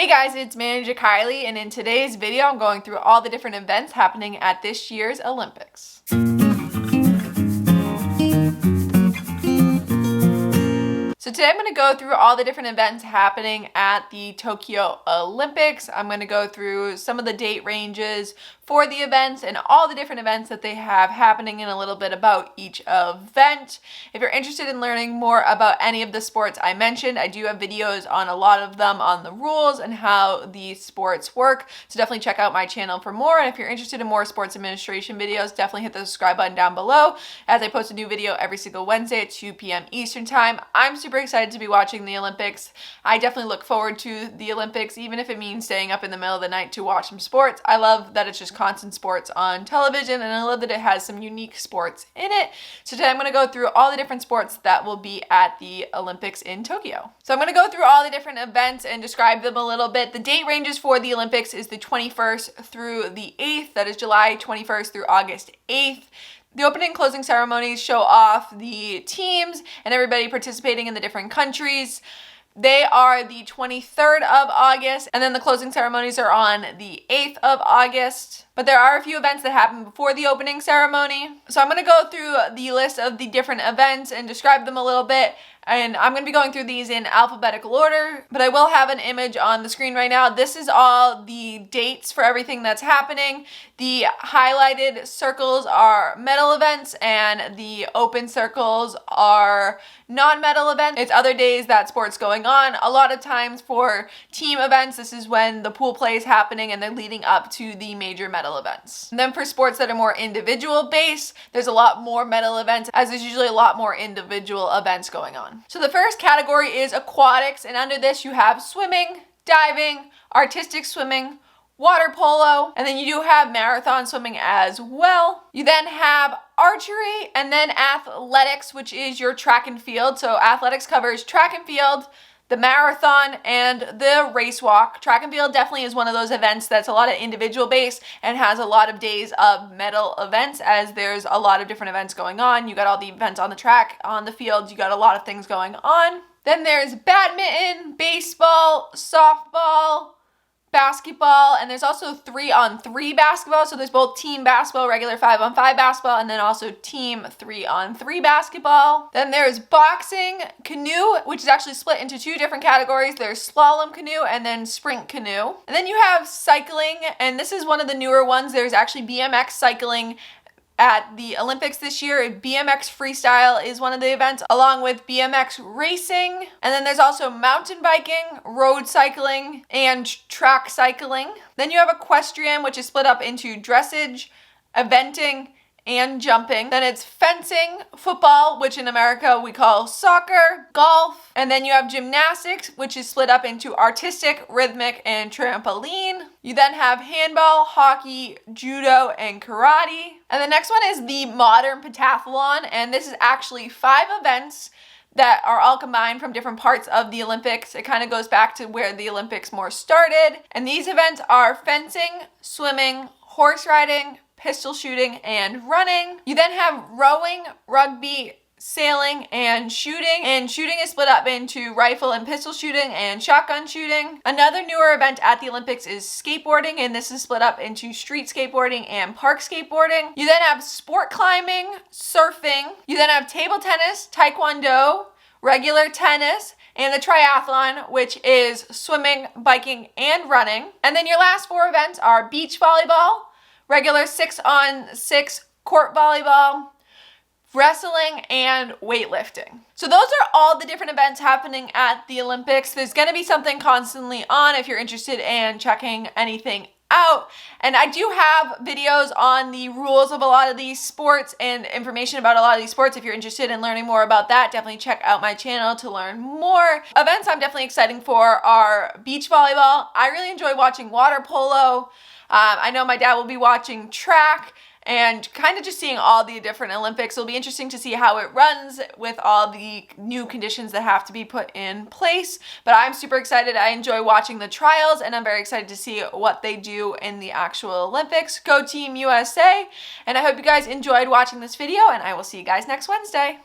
Hey guys, it's Manager Kylie, and in today's video I'm going through all the different events happening at this year's Olympics. So today I'm going to go through all the different events happening at the Tokyo Olympics. I'm going to go through some of the date ranges for the events and all the different events that they have happening and a little bit about each event. If you're interested in learning more about any of the sports I mentioned, I do have videos on a lot of them on the rules and how these sports work. So definitely check out my channel for more. And if you're interested in more sports administration videos, definitely hit the subscribe button down below as I post a new video every single Wednesday at 2 p.m. Eastern time. I'm super excited to be watching the Olympics. I definitely look forward to the Olympics, even if it means staying up in the middle of the night to watch some sports. I love that it's just constant sports on television, and I love that it has some unique sports in it. So today I'm going to go through all the different sports that will be at the Olympics in Tokyo. So I'm going to go through all the different events and describe them a little bit. The date ranges for the Olympics is the 21st through the 8th. That is July 21st through August 8th. The opening and closing ceremonies show off the teams and everybody participating in the different countries. They are the 23rd of August, and then the closing ceremonies are on the 8th of August. But there are a few events that happen before the opening ceremony. So I'm going to go through the list of the different events and describe them a little bit. And I'm going to be going through these in alphabetical order, but I will have an image on the screen right now. This is all the dates for everything that's happening. The highlighted circles are medal events and the open circles are non-medal events. It's other days that sport's going on. A lot of times for team events, this is when the pool play is happening and they're leading up to the major medal events. And then for sports that are more individual based, there's a lot more medal events as there's usually a lot more individual events going on. So the first category is aquatics, and under this you have swimming, diving, artistic swimming, water polo, and then you do have marathon swimming as well. You then have archery and then athletics, which is your track and field. So athletics covers track and field, the marathon, and the race walk. Track and field definitely is one of those events that's a lot of individual based and has a lot of days of medal events as there's a lot of different events going on. You got all the events on the track, on the field, you got a lot of things going on. Then there's badminton, baseball, softball, basketball, and there's also 3-on-3 basketball. So there's both team basketball, regular 5-on-5 basketball, and then also team 3-on-3 basketball. Then there's boxing, canoe, which is actually split into two different categories. There's slalom canoe and then sprint canoe. And then you have cycling, and this is one of the newer ones. There's actually BMX cycling at the Olympics this year. BMX freestyle is one of the events, along with BMX racing. And then there's also mountain biking, road cycling, and track cycling. Then you have equestrian, which is split up into dressage, eventing, and jumping. Then it's fencing, football, which in America we call soccer, golf. And then you have gymnastics, which is split up into artistic, rhythmic, and trampoline. You then have handball, hockey, judo, and karate. And the next one is the modern pentathlon, and this is actually 5 events that are all combined from different parts of the Olympics. It kind of goes back to where the Olympics more started. And these events are fencing, swimming, horse riding, pistol shooting, and running. You then have rowing, rugby, sailing, and shooting. And shooting is split up into rifle and pistol shooting and shotgun shooting. Another newer event at the Olympics is skateboarding, and this is split up into street skateboarding and park skateboarding. You then have sport climbing, surfing. You then have table tennis, taekwondo, regular tennis, and the triathlon, which is swimming, biking, and running. And then your last 4 events are beach volleyball, regular 6-on-6 court volleyball, wrestling, and weightlifting. So those are all the different events happening at the Olympics. There's going to be something constantly on if you're interested in checking anything out. And I do have videos on the rules of a lot of these sports and information about a lot of these sports. If you're interested in learning more about that, definitely check out my channel to learn more. Events I'm definitely excited for are beach volleyball. I really enjoy watching water polo. I know my dad will be watching track and kind of just seeing all the different Olympics. It'll be interesting to see how it runs with all the new conditions that have to be put in place. But I'm super excited. I enjoy watching the trials, and I'm very excited to see what they do in the actual Olympics. Go Team USA! And I hope you guys enjoyed watching this video, and I will see you guys next Wednesday.